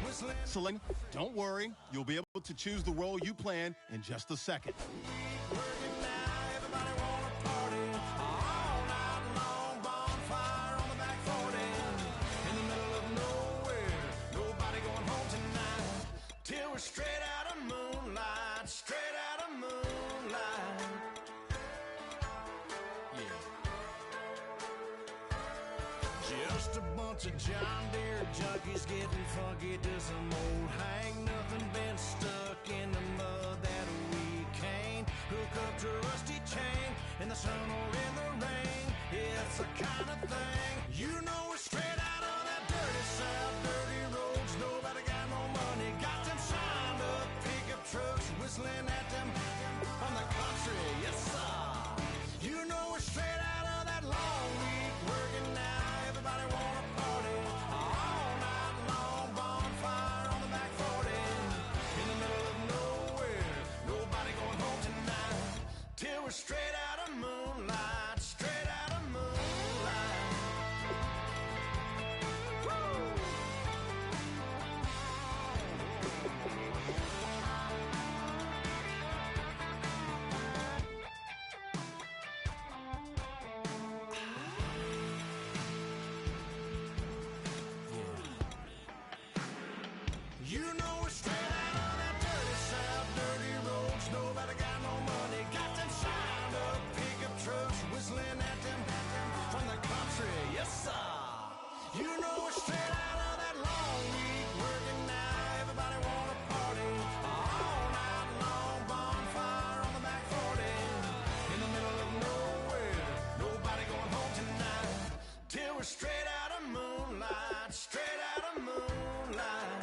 Whistling. Don't worry, you'll be able to choose the role you plan in just a second. Straight out of moonlight, straight out of moonlight. Yeah. Just a bunch of John Deere junkies getting funky to some old hang. Nothing been stuck in the mud that we can't hook up to a rusty chain in the sun or in the rain. It's the kind of thing you know we're straight out of that dirty south, dirty roads. Nobody got no money, got them signed up pickup trucks whistling at them on the country. Yes, sir. You know we're straight out of that long week working now. Everybody wanna party all night long. Bonfire on the back 40 in the middle of nowhere. Nobody going home tonight till we're straight out of moonlight, straight out of moonlight. You know we're straight out of that dirty south, dirty roads. Nobody got no money, got them signed up pickup trucks whistling at them from the country. Yes, sir. You know we're straight out of that long week working now. Everybody wanna party all night long. Bonfire on the back 40 in the middle of nowhere. Nobody going home tonight till we're straight out of moonlight, straight out of moonlight.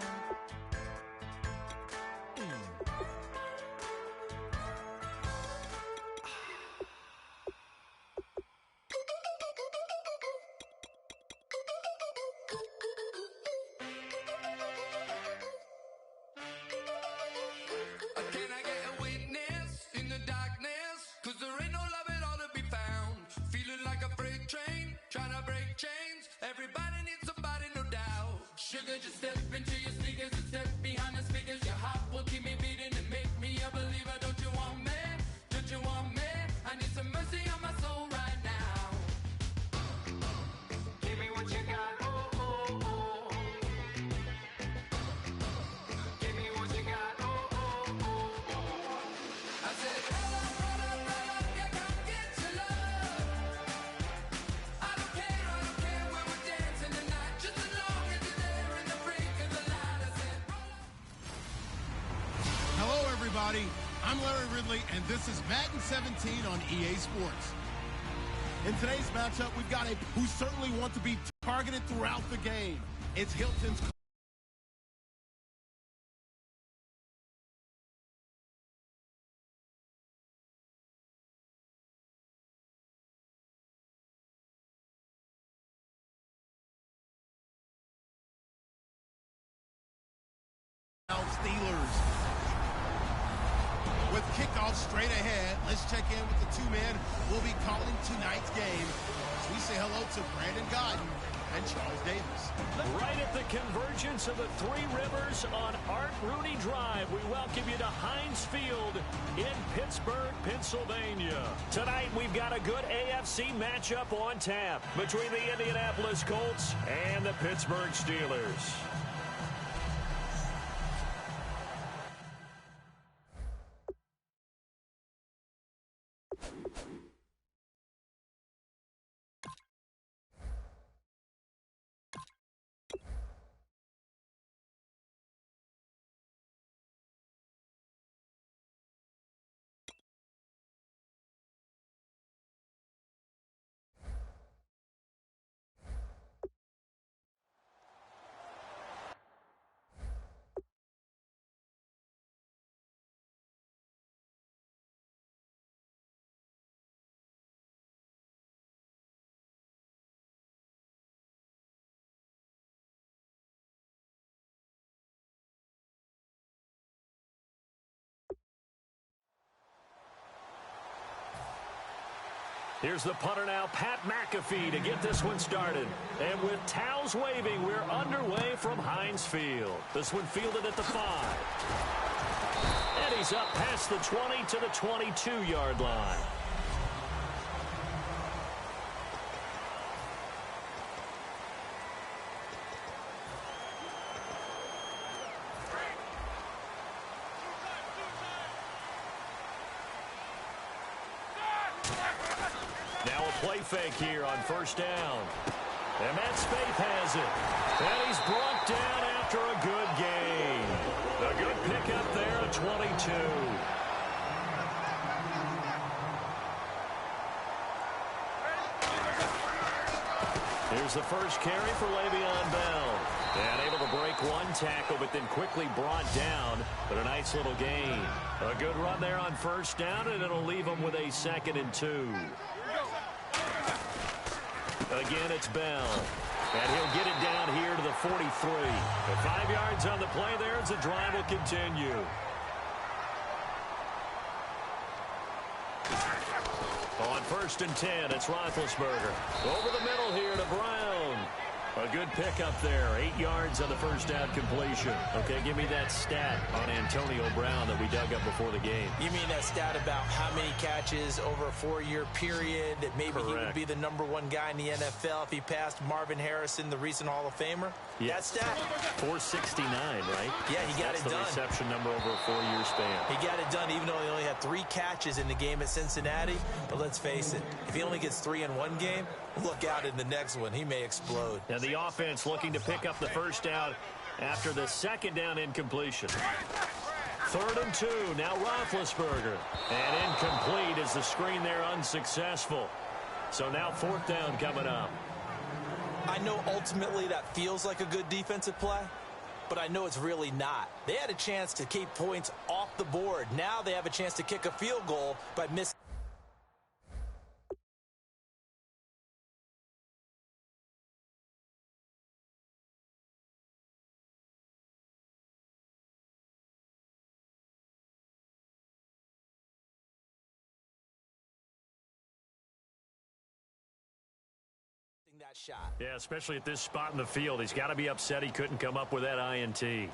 Can I get a witness in the darkness? 'Cause there ain't no love at all to be found. Feeling like a freight train, trying to break chains. Everybody needs somebody, no doubt. Sugar, just step into your sneakers and step behind the speakers. Your heart will keep me beating and make me a believer. Don't you want me? Don't you want me? I need some mercy on my soul right now. Give me what you got, oh, oh, oh. Give me what you got, oh, oh, oh, oh. I said, roll up, yeah, come get your love. I don't care where we're dancing tonight, just as long as you're there in the brink of the light. I said, roll up. Hello, everybody. I'm Larry Ridley, and this is Madden 17 on EA Sports. In today's matchup, we've got a who certainly want to be targeted throughout the game. It's Hilton's Steelers. With kickoff straight ahead, let's check in with the two men who will be calling tonight's game. As we say hello to Brandon Godden and Charles Davis. Right at the convergence of the Three Rivers on Art Rooney Drive, we welcome you to Heinz Field in Pittsburgh, Pennsylvania. Tonight, we've got a good AFC matchup on tap between the Indianapolis Colts and the Pittsburgh Steelers. Here's the punter now, Pat McAfee, to get this one started. And with towels waving, we're underway from Heinz Field. This one fielded at the 5. And he's up past the 20 to the 22-yard line. Now a play fake here on first down. And Matt Spaeth has it. And he's brought down after a good gain. A good pickup there at 22. Here's the first carry for Le'Veon Bell. And able to break one tackle, but then quickly brought down. But a nice little gain. A good run there on first down, and it'll leave him with a 2nd and 2. Again, it's Bell. And he'll get it down here to the 43. At 5 yards on the play there as the drive will continue. On 1st and 10, it's Roethlisberger. Over the middle here to Brown. A good pickup there. 8 yards on the first down completion. Okay, give me that stat on Antonio Brown that we dug up before the game. You mean that stat about how many catches over a 4-year period, that maybe Correct. he would be the #1 guy in the NFL if he passed Marvin Harrison, the recent Hall of Famer? Yes. That stat? 469, right? Yeah, he got That's it done. the reception number over a 4-year span. He got it done even though he only had 3 catches in the game at Cincinnati. But let's face it, if he only gets 3 in one game, look out in the next one. He may explode. And the offense looking to pick up the first down after the 2nd down incompletion. 3rd and 2. Now Roethlisberger. And incomplete as the screen there unsuccessful. So now 4th down coming up. I know ultimately that feels like a good defensive play, but I know it's really not. They had a chance to keep points off the board. Now they have a chance to kick a field goal by missing. That shot. Yeah, especially at this spot in the field. He's got to be upset he couldn't come up with that INT.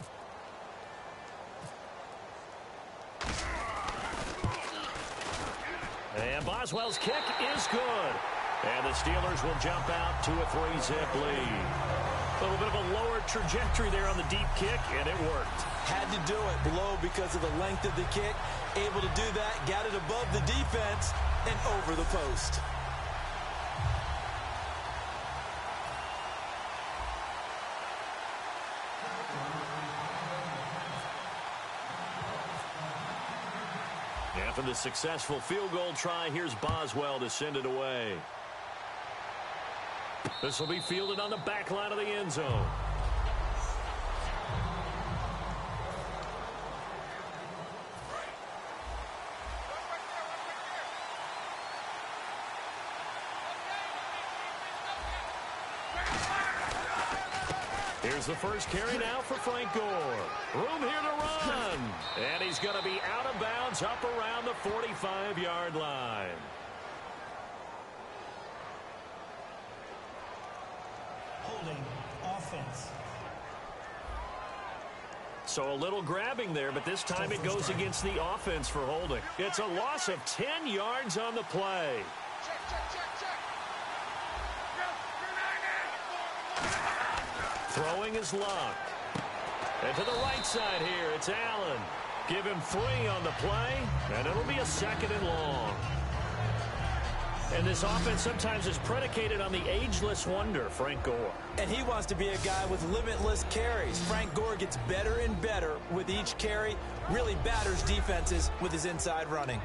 And Boswell's kick is good. And the Steelers will jump out to a 3-zip lead. A little bit of a lower trajectory there on the deep kick, and it worked. Had to do it below because of the length of the kick. Able to do that, got it above the defense and over the post. After the successful field goal try, here's Boswell to send it away. This will be fielded on the back line of the end zone. Here's the first carry now for Frank Gore. Room here to run. And he's going to be out of bounds up around the 45-yard line. Holding offense. So a little grabbing there, but this time it goes against the offense for holding. It's a loss of 10 yards on the play. Throwing is Luck. And to the right side here, it's Allen. Give him 3 on the play, and it'll be a 2nd and long. And this offense sometimes is predicated on the ageless wonder, Frank Gore. And he wants to be a guy with limitless carries. Frank Gore gets better and better with each carry, really batters defenses with his inside running.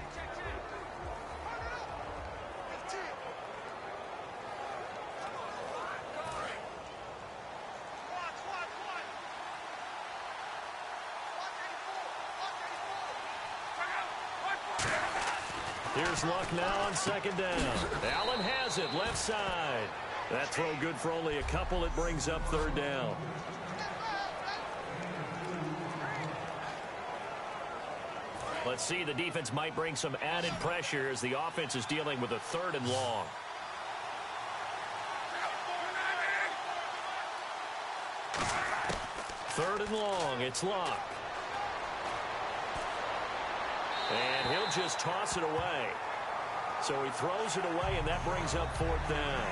Here's Luck now on 2nd down. Allen has it, left side. That throw good for only a couple. It brings up 3rd down. Let's see, the defense might bring some added pressure as the offense is dealing with a 3rd and long. Third and long, it's Locke. And he'll just toss it away. So he throws it away, and that brings up 4th down.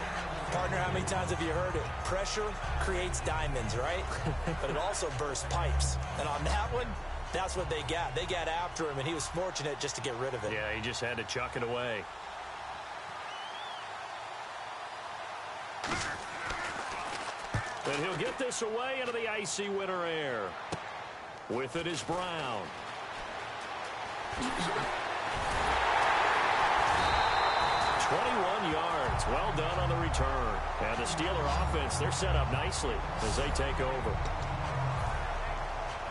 Partner, how many times have you heard it? Pressure creates diamonds, right? But it also bursts pipes. And on that one, that's what they got. They got after him, and he was fortunate just to get rid of it. Yeah, he just had to chuck it away. And he'll get this away into the icy winter air. With it is Brown. 21 yards. Well done on the return. And the Steeler offense, they're set up nicely as they take over.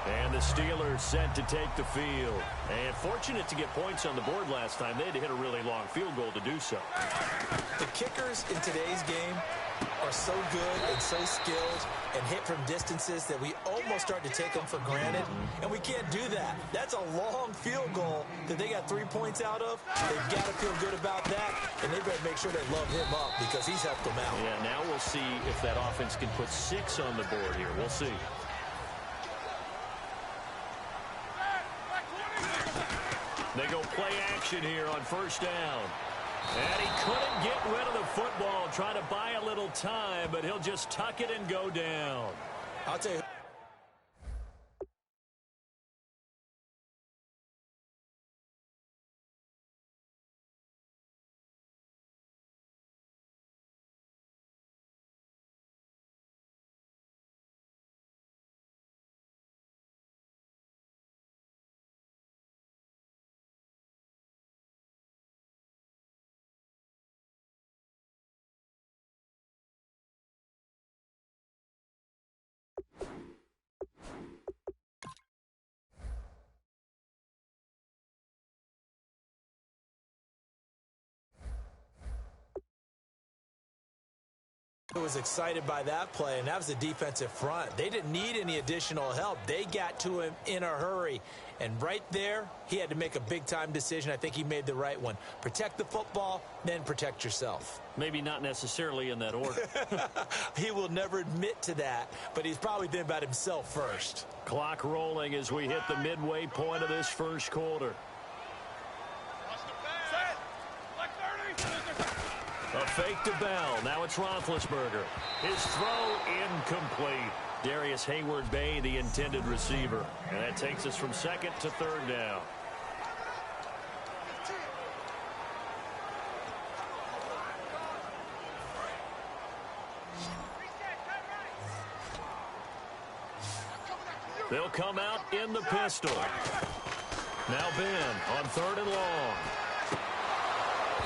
And the Steelers set to take the field. And fortunate to get points on the board last time. They had to hit a really long field goal to do so. The kickers in today's game are so good and so skilled and hit from distances that we almost start to take them for granted. And we can't do that. That's a long field goal that they got 3 points out of. They've got to feel good about that. And they better make sure they love him up because he's helped them out. Yeah, now we'll see if that offense can put 6 on the board here. We'll see. They go play action here on 1st down. And he couldn't get rid of the football, trying to buy a little time, but he'll just tuck it and go down. I'll tell you. Was excited by that play, and that was the defensive front. They didn't need any additional help. They got to him in a hurry, and right there, he had to make a big-time decision. I think he made the right one. Protect the football, then protect yourself. Maybe not necessarily in that order. He will never admit to that, but he's probably thinking about himself first. Clock rolling as we hit the midway point of this first quarter. A fake to Bell. Now it's Roethlisberger. His throw incomplete. Darius Hayward-Bay, the intended receiver. And that takes us from 2nd to 3rd down. They'll come out in the pistol. Now Ben on 3rd and long.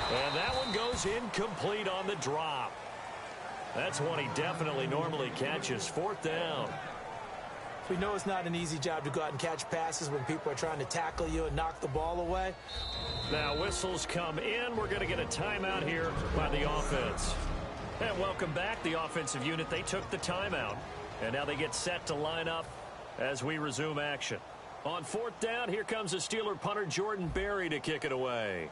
And that one goes incomplete on the drop. That's one he definitely normally catches. 4th down. We know it's not an easy job to go out and catch passes when people are trying to tackle you and knock the ball away. Now whistles come in. We're going to get a timeout here by the offense. And welcome back, the offensive unit. They took the timeout. And now they get set to line up as we resume action. On 4th down, here comes the Steeler punter Jordan Berry to kick it away.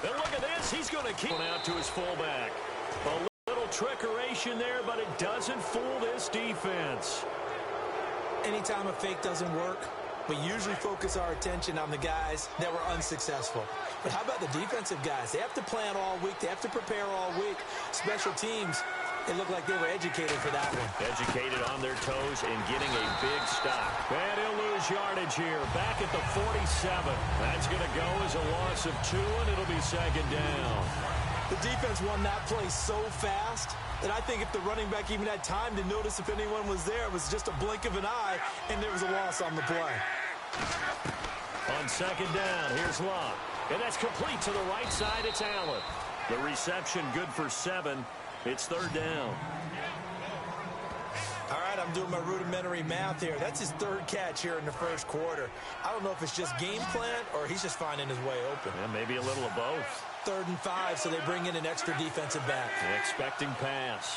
And look at this. He's going to keep it out to his fullback. A little trickeration there, but it doesn't fool this defense. Anytime a fake doesn't work, we usually focus our attention on the guys that were unsuccessful. But how about the defensive guys? They have to plan all week. They have to prepare all week. Special teams, they look like they were educated for that one. Educated on their toes and getting a big stop. And he'll lose yardage here. Back at the 47. That's going to go as a loss of 2, and it'll be 2nd down. The defense won that play so fast that I think if the running back even had time to notice if anyone was there, it was just a blink of an eye, and there was a loss on the play. On 2nd down, here's Locke. And that's complete to the right side. It's Allen. The reception good for 7. It's 3rd down. All right, I'm doing my rudimentary math here. That's his third catch here in the first quarter. I don't know if it's just game plan or he's just finding his way open. Yeah, maybe a little of both. 3rd and 5, so they bring in an extra defensive back. Expecting pass.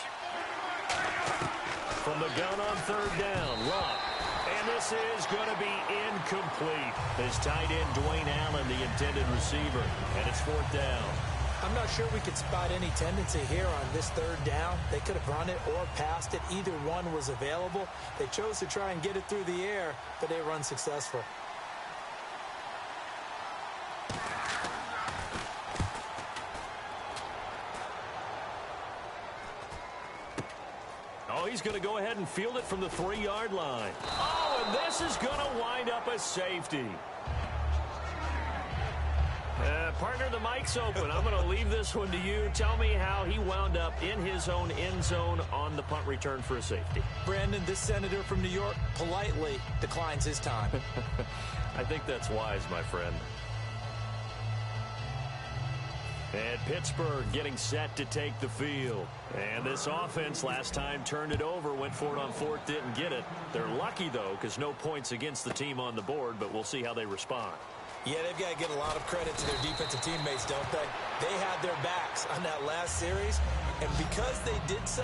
From the gun on 3rd down, Luck. And this is going to be incomplete. His tight end, Dwayne Allen, the intended receiver. And it's 4th down. I'm not sure we could spot any tendency here on this 3rd down. They could have run it or passed it. Either one was available. They chose to try and get it through the air, but they were unsuccessful. Oh, he's going to go ahead and field it from the 3-yard line. Oh, and this is going to wind up a safety. Partner, the mic's open. I'm going to leave this one to you. Tell me how he wound up in his own end zone on the punt return for a safety. Brandon, this senator from New York politely declines his time. I think that's wise, my friend. And Pittsburgh getting set to take the field. And this offense last time turned it over, went for it on 4th, didn't get it. They're lucky, though, because no points against the team on the board, but we'll see how they respond. Yeah, they've got to get a lot of credit to their defensive teammates, don't they? They had their backs on that last series, and because they did so,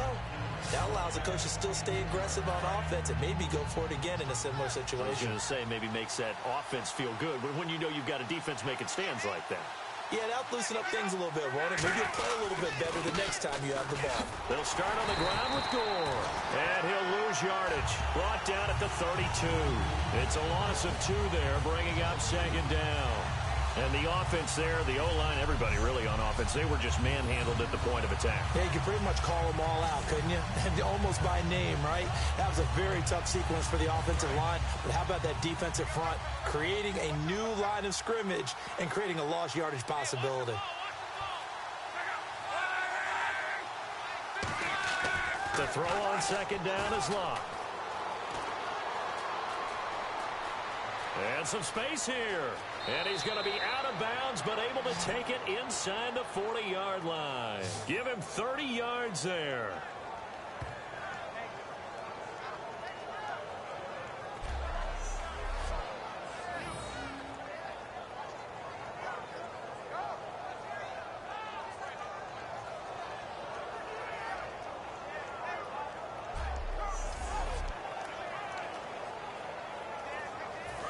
that allows the coach to still stay aggressive on offense and maybe go for it again in a similar situation. I was going to say, maybe makes that offense feel good when you know you've got a defense making stands like that. Yeah, that'll loosen up things a little bit, won't it? Maybe you'll play a little bit better the next time you have the ball. They'll start on the ground with Gore. And he'll lose yardage. Brought down at the 32. It's a loss of 2 there, bringing up 2nd down. And the offense there, the O-line, everybody really on offense, they were just manhandled at the point of attack. Yeah, you could pretty much call them all out, couldn't you? Almost by name, right? That was a very tough sequence for the offensive line. But how about that defensive front creating a new line of scrimmage and creating a lost yardage possibility? The throw on 2nd down is Luck. And some space here. And he's going to be out of bounds, but able to take it inside the 40-yard line. Give him 30 yards there.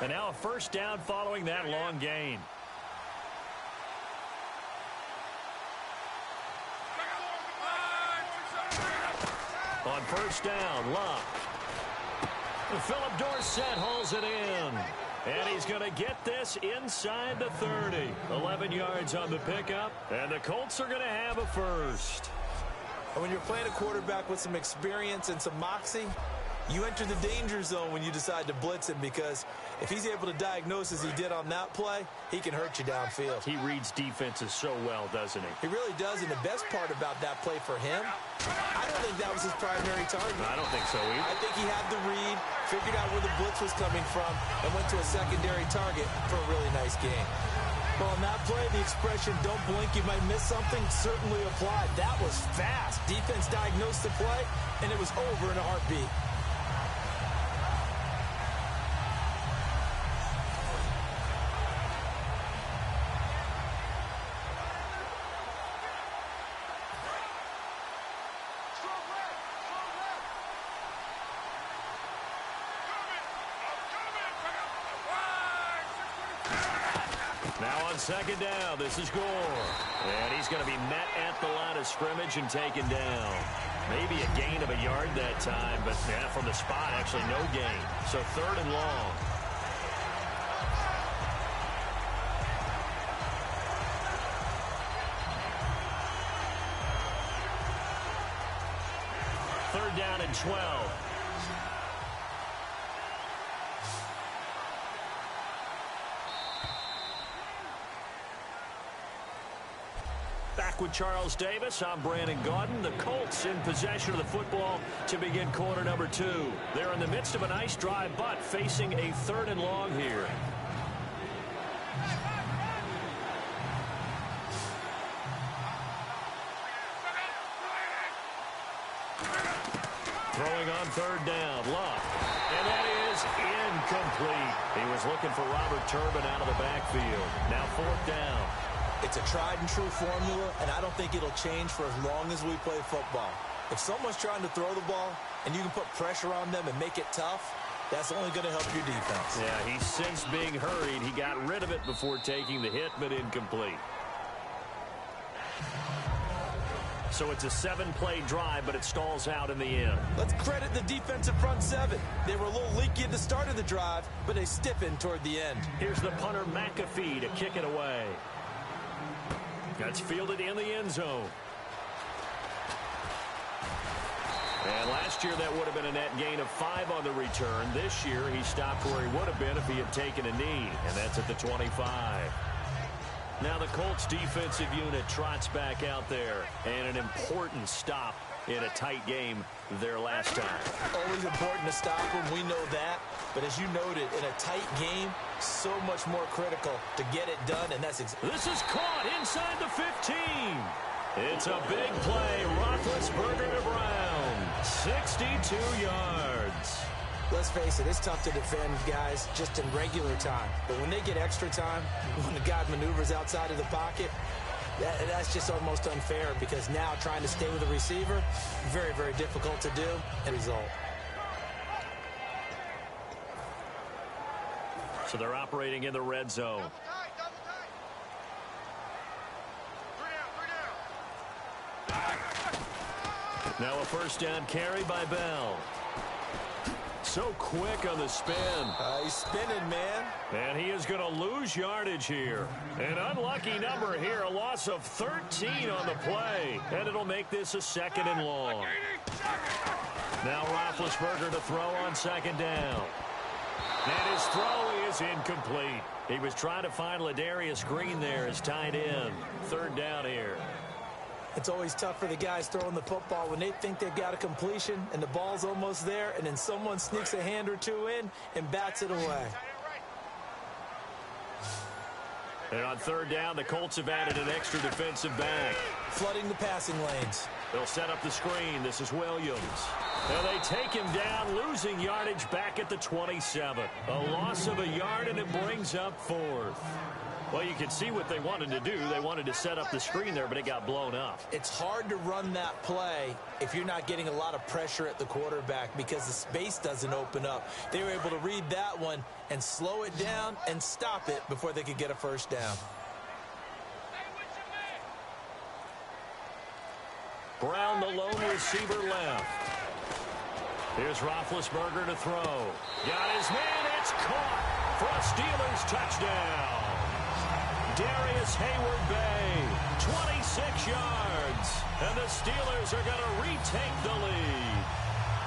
And now a 1st down following that long gain. On 1st down, Luck. Philip Dorsett hauls it in. And he's going to get this inside the 30. 11 yards on the pickup. And the Colts are going to have a 1st. And when you're playing a quarterback with some experience and some moxie, you enter the danger zone when you decide to blitz him, because if he's able to diagnose as he did on that play, he can hurt you downfield. He reads defenses so well, doesn't he? He really does, and the best part about that play for him, I don't think that was his primary target. I don't think so either. I think he had the read, figured out where the blitz was coming from, and went to a secondary target for a really nice game. Well, on that play, the expression, don't blink, you might miss something, certainly applied. That was fast. Defense diagnosed the play, and it was over in a heartbeat. Now on 2nd down, this is Gore. And he's going to be met at the line of scrimmage and taken down. Maybe a gain of a yard that time, but yeah, from the spot, actually no gain. So 3rd and long. Third down and 12. Back with Charles Davis, I'm Brandon Gaudin. The Colts in possession of the football to begin quarter number 2. They're in the midst of a nice drive, but facing a 3rd and long here. Throwing on third down. Luck. And that is incomplete. He was looking for Robert Turbin out of the backfield. Now fourth down. It's a tried-and-true formula, and I don't think it'll change for as long as we play football. If someone's trying to throw the ball and you can put pressure on them and make it tough, that's only going to help your defense. Yeah, he sensed being hurried. He got rid of it before taking the hit, but incomplete. So it's a 7-play drive, but it stalls out in the end. Let's credit the defensive front seven. They were a little leaky at the start of the drive, but they stiffened toward the end. Here's the punter, McAfee, to kick it away. That's fielded in the end zone. And last year, that would have been a net gain of 5 on the return. This year, he stopped where he would have been if he had taken a knee, and that's at the 25. Now the Colts defensive unit trots back out there, and an important stop in a tight game their last time. Always important to stop them, we know that. But as you noted, in a tight game, so much more critical to get it done, and that's exactly. This is caught inside the 15. It's a big play. Roethlisberger to Brown. 62 yards. Let's face it, it's tough to defend guys just in regular time. But when they get extra time, when the guy maneuvers outside of the pocket, that's just almost unfair because now trying to stay with the receiver, very, very difficult to do and result. So they're operating in the red zone. Now a first down carry by Bell. So quick on the spin. He's spinning, man. And he is going to lose yardage here. An unlucky number here, a loss of 13 on the play. And it'll make this a 2nd and long. Now Roethlisberger to throw on 2nd down. And his throw is incomplete. He was trying to find Ladarius Green there as tight end. 3rd down here. It's always tough for the guys throwing the football when they think they've got a completion and the ball's almost there, and then someone sneaks a hand or two in and bats it away. And on 3rd down, the Colts have added an extra defensive back. Flooding the passing lanes. They'll set up the screen. This is Williams. And they take him down, losing yardage back at the 27. A loss of a yard, and it brings up 4th. Well, you can see what they wanted to do. They wanted to set up the screen there, but it got blown up. It's hard to run that play if you're not getting a lot of pressure at the quarterback because the space doesn't open up. They were able to read that one and slow it down and stop it before they could get a first down. Brown, the lone receiver, left. Here's Roethlisberger to throw. Got his man. It's caught for a Steelers touchdown. Darius Hayward-Bay, 26 yards. And the Steelers are going to retake the lead.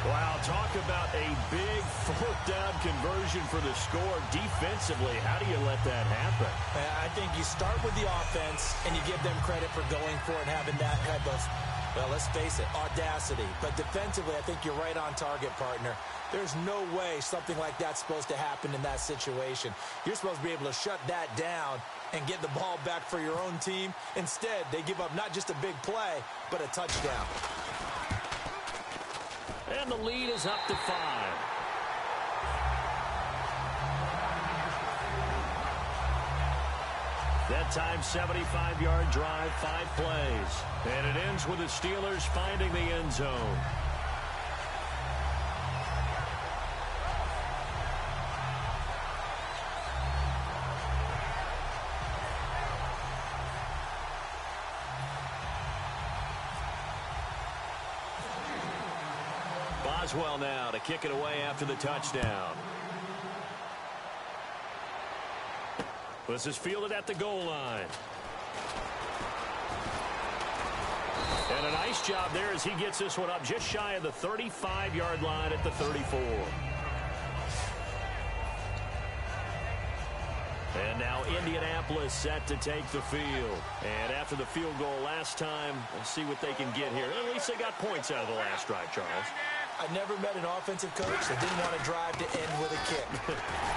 Wow, talk about a big 4th down conversion for the score. Defensively, how do you let that happen? I think you start with the offense, and you give them credit for going for it and having that type of, well, let's face it, audacity. But defensively, I think you're right on target, partner. There's no way something like that's supposed to happen in that situation. You're supposed to be able to shut that down and get the ball back for your own team. Instead, they give up not just a big play, but a touchdown. And the lead is up to 5. That time, 75-yard drive, 5 plays. And it ends with the Steelers finding the end zone. Boswell now to kick it away after the touchdown. This is fielded at the goal line. And a nice job there as he gets this one up just shy of the 35-yard line at the 34. And now Indianapolis set to take the field. And after the field goal last time, let's see what they can get here. At least they got points out of the last drive, Charles. I never met an offensive coach that didn't want to drive to end with a kick.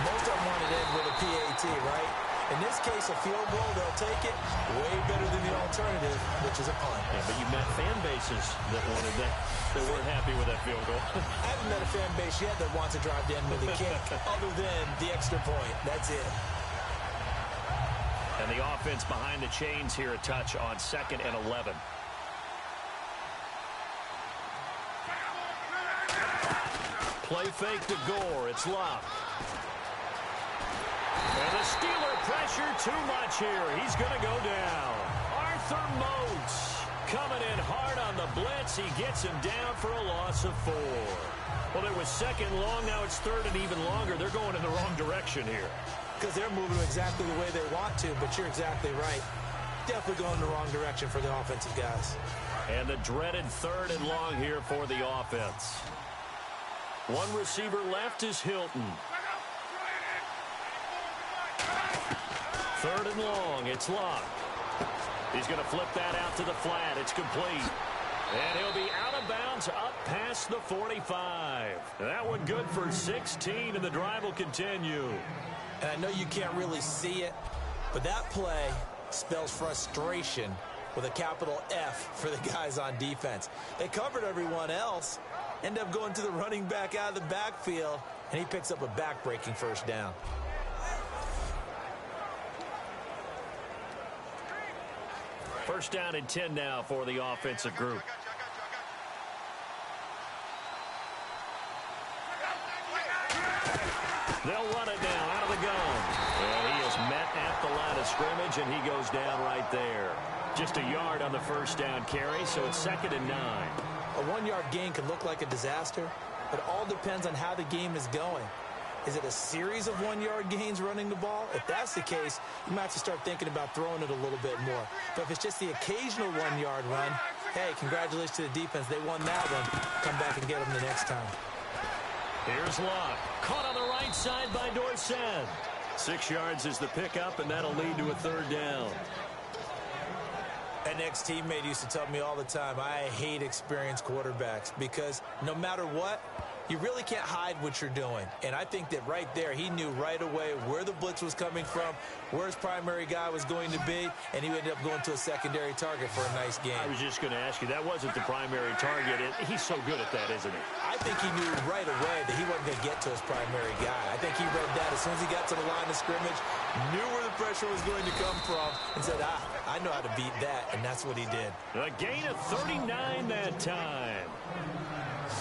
Most of them wanted to end with a PAT, right? In this case, a field goal, they'll take it. Way better than the alternative, which is a punt. Yeah, but you met fan bases that wanted that. They weren't happy with that field goal. I haven't met a fan base yet that wants to drive to end with a kick, other than the extra point. That's it. And the offense behind the chains here, a touch on 2nd and 11. Play fake to Gore. It's Locke. And the Steeler pressure too much here. He's going to go down. Arthur Moats coming in hard on the blitz. He gets him down for a loss of 4. Well, it was 2nd long. Now it's 3rd and even longer. They're going in the wrong direction here. Because they're moving exactly the way they want to, but you're exactly right. Definitely going in the wrong direction for the offensive guys. And the dreaded 3rd and long here for the offense. One receiver left is Hilton. 3rd and long. It's Locke. He's going to flip that out to the flat. It's complete. And he'll be out of bounds up past the 45. That one good for 16, and the drive will continue. And I know you can't really see it, but that play spells frustration with a capital F for the guys on defense. They covered everyone else, end up going to the running back out of the backfield, and he picks up a back-breaking 1st down. First down and 10 now for the offensive group. They'll run it down out of the gun. And he is met at the line of scrimmage, and he goes down right there. Just a yard on the 1st down carry, so it's 2nd and 9. A 1-yard gain can look like a disaster, but it all depends on how the game is going. Is it a series of 1-yard gains running the ball? If that's the case, you might have to start thinking about throwing it a little bit more. But if it's just the occasional 1-yard run, hey, congratulations to the defense. They won that one. Come back and get them the next time. Here's Locke. Caught on the right side by Dorsett. 6 yards is the pickup, and that'll lead to a 3rd down. An ex-teammate used to tell me all the time, I hate experienced quarterbacks because no matter what, you really can't hide what you're doing. And I think that right there, he knew right away where the blitz was coming from, where his primary guy was going to be, and he ended up going to a secondary target for a nice game. I was just going to ask you, that wasn't the primary target. He's so good at that, isn't he? I think he knew right away that he wasn't going to get to his primary guy. I think he read that as soon as he got to the line of scrimmage, knew where the pressure was going to come from, and said, I know how to beat that, and that's what he did. A gain of 39 that time.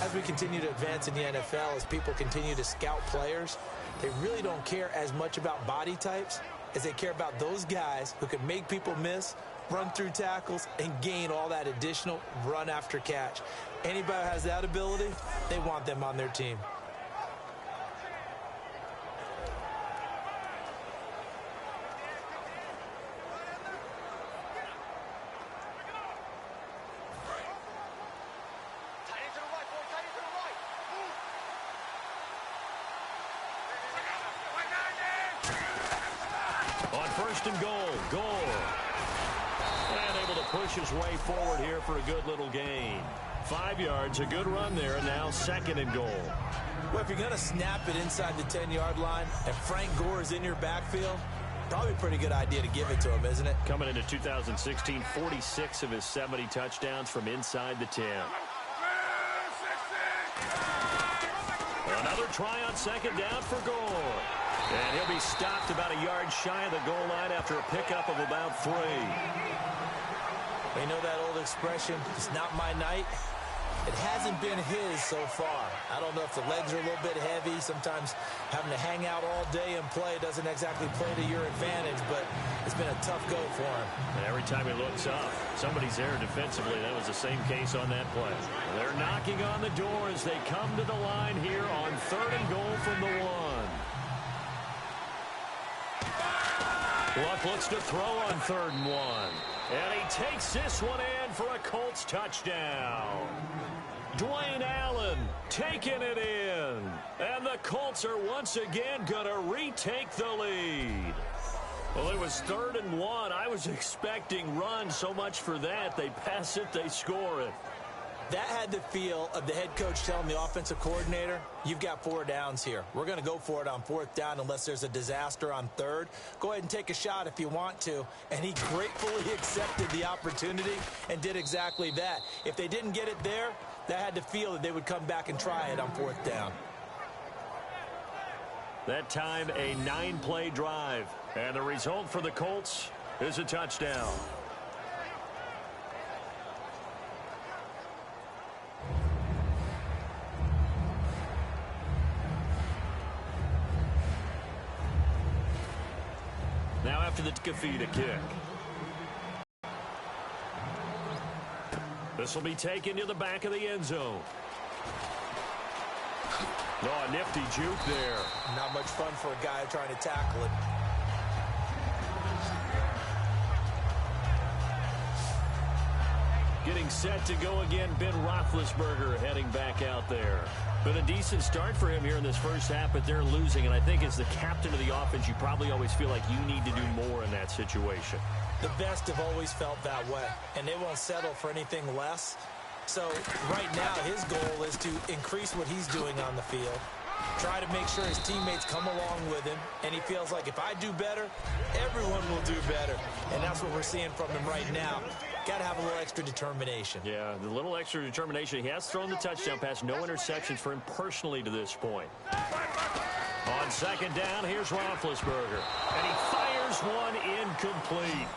As we continue to advance in the NFL, as people continue to scout players, they really don't care as much about body types as they care about those guys who can make people miss, run through tackles, and gain all that additional run after catch. Anybody who has that ability, they want them on their team. And goal. And able to push his way forward here for a good little gain. 5 yards, a good run there, and now 2nd and goal. Well, if you're going to snap it inside the 10-yard line and Frank Gore is in your backfield, probably a pretty good idea to give it to him, isn't it? Coming into 2016, 46 of his 70 touchdowns from inside the 10. Another try on 2nd down for Gore. And he'll be stopped about a yard shy of the goal line after a pickup of about 3. You know that old expression, it's not my night? It hasn't been his so far. I don't know if the legs are a little bit heavy. Sometimes having to hang out all day and play doesn't exactly play to your advantage, but it's been a tough go for him. And every time he looks up, somebody's there defensively. That was the same case on that play. They're knocking on the door as they come to the line here on 3rd and goal from the 1. Luck looks to throw on 3rd and 1. And he takes this one in for a Colts touchdown. Dwayne Allen taking it in. And the Colts are once again going to retake the lead. Well, it was 3rd and 1. I was expecting run, so much for that. They pass it, they score it. That had the feel of the head coach telling the offensive coordinator, you've got 4 downs here. We're going to go for it on 4th down unless there's a disaster on 3rd. Go ahead and take a shot if you want to. And he gratefully accepted the opportunity and did exactly that. If they didn't get it there, that had the feel that they would come back and try it on 4th down. That time, a 9-play drive. And the result for the Colts is a touchdown. Now after the Kafita kick. This will be taken to the back of the end zone. Oh, a nifty juke there. Not much fun for a guy trying to tackle it. Getting set to go again, Ben Roethlisberger heading back out there. Been a decent start for him here in this first half, but they're losing. And I think as the captain of the offense, you probably always feel like you need to do more in that situation. The best have always felt that way, and they won't settle for anything less. So right now, his goal is to increase what he's doing on the field, try to make sure his teammates come along with him, and he feels like if I do better, everyone will do better. And that's what we're seeing from him right now. Got to have a little extra determination. Yeah, the little extra determination. He has thrown the touchdown pass. No interceptions for him personally to this point. On 2nd down, here's Roethlisberger. And he fires one incomplete.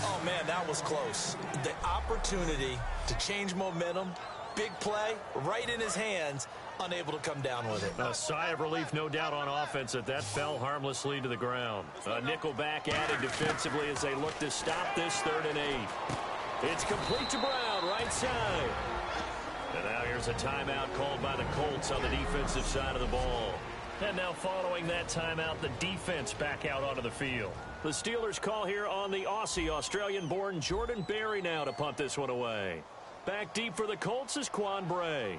Oh, man, that was close. The opportunity to change momentum, big play, right in his hands, unable to come down with it. A sigh of relief, no doubt, on offense that fell harmlessly to the ground. A nickel back added defensively as they look to stop this 3rd and 8. It's complete to Brown, right side. And now here's a timeout called by the Colts on the defensive side of the ball. And now following that timeout, the defense back out onto the field. The Steelers call here on the Aussie, Australian-born Jordan Berry now to punt this one away. Back deep for the Colts is Quan Bray.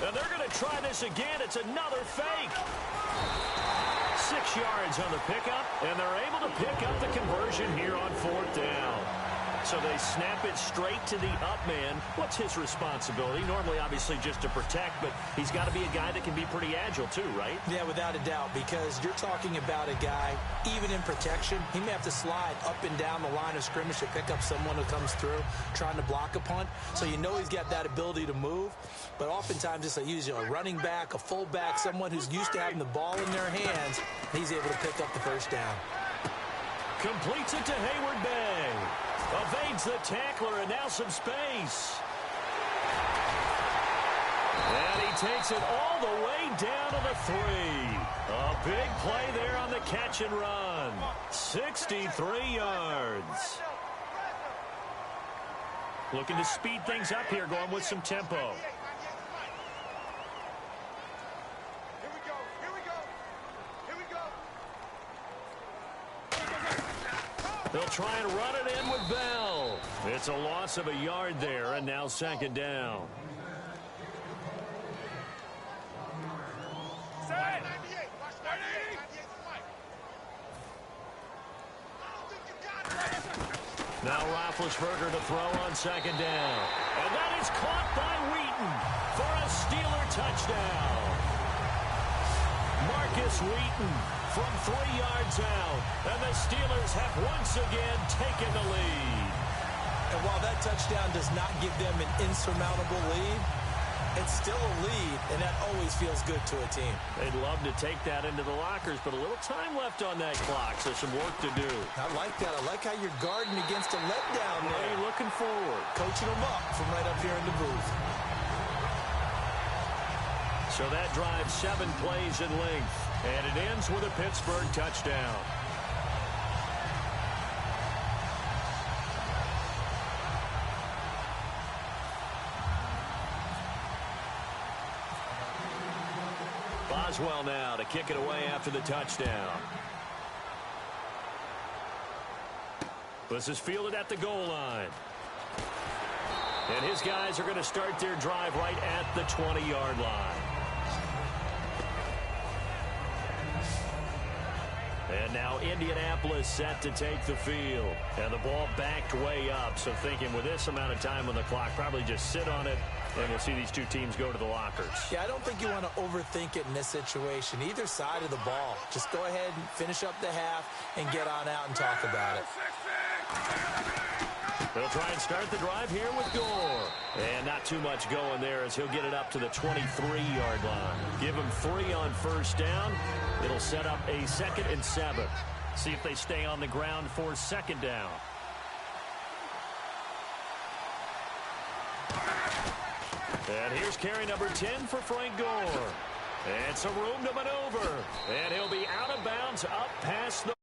And they're going to try this again. It's another fake. 6 yards on the pickup, and they're able to pick up the conversion here on 4th down. So they snap it straight to the up man. What's his responsibility? Normally, obviously, just to protect, but he's got to be a guy that can be pretty agile too, right? Yeah, without a doubt, because you're talking about a guy, even in protection, he may have to slide up and down the line of scrimmage to pick up someone who comes through trying to block a punt. So you know he's got that ability to move, but oftentimes it's a running back, a fullback, someone who's used to having the ball in their hands, he's able to pick up the 1st down. Completes it to Hayward Bay. Evades the tackler, and now some space. And he takes it all the way down to the 3. A big play there on the catch and run. 63 yards. Looking to speed things up here, going with some tempo. They'll try and run it in with Bell. It's a loss of a yard there, and now 2nd down. Now Roethlisberger to throw on 2nd down. And that is caught by Wheaton for a Steeler touchdown. Marcus Wheaton from 3 yards out. And the Steelers have once again taken the lead. And while that touchdown does not give them an insurmountable lead, it's still a lead, and that always feels good to a team. They'd love to take that into the lockers, but a little time left on that clock, so some work to do. I like that. I like how you're guarding against a letdown there. Hey, looking forward. Coaching them up from right up here in the booth. So that drives 7 plays in length, and it ends with a Pittsburgh touchdown. Boswell now to kick it away after the touchdown. This is fielded at the goal line. And his guys are going to start their drive right at the 20-yard line. And now Indianapolis set to take the field. And the ball backed way up. So thinking with this amount of time on the clock, probably just sit on it. And we'll see these two teams go to the lockers. Yeah, I don't think you want to overthink it in this situation. Either side of the ball. Just go ahead and finish up the half and get on out and talk about it. They'll try and start the drive here with Gore. And not too much going there as he'll get it up to the 23-yard line. Give him 3 on first down. It'll set up a 2nd and 7. See if they stay on the ground for 2nd down. And here's carry number 10 for Frank Gore. And some room to maneuver. And he'll be out of bounds up past the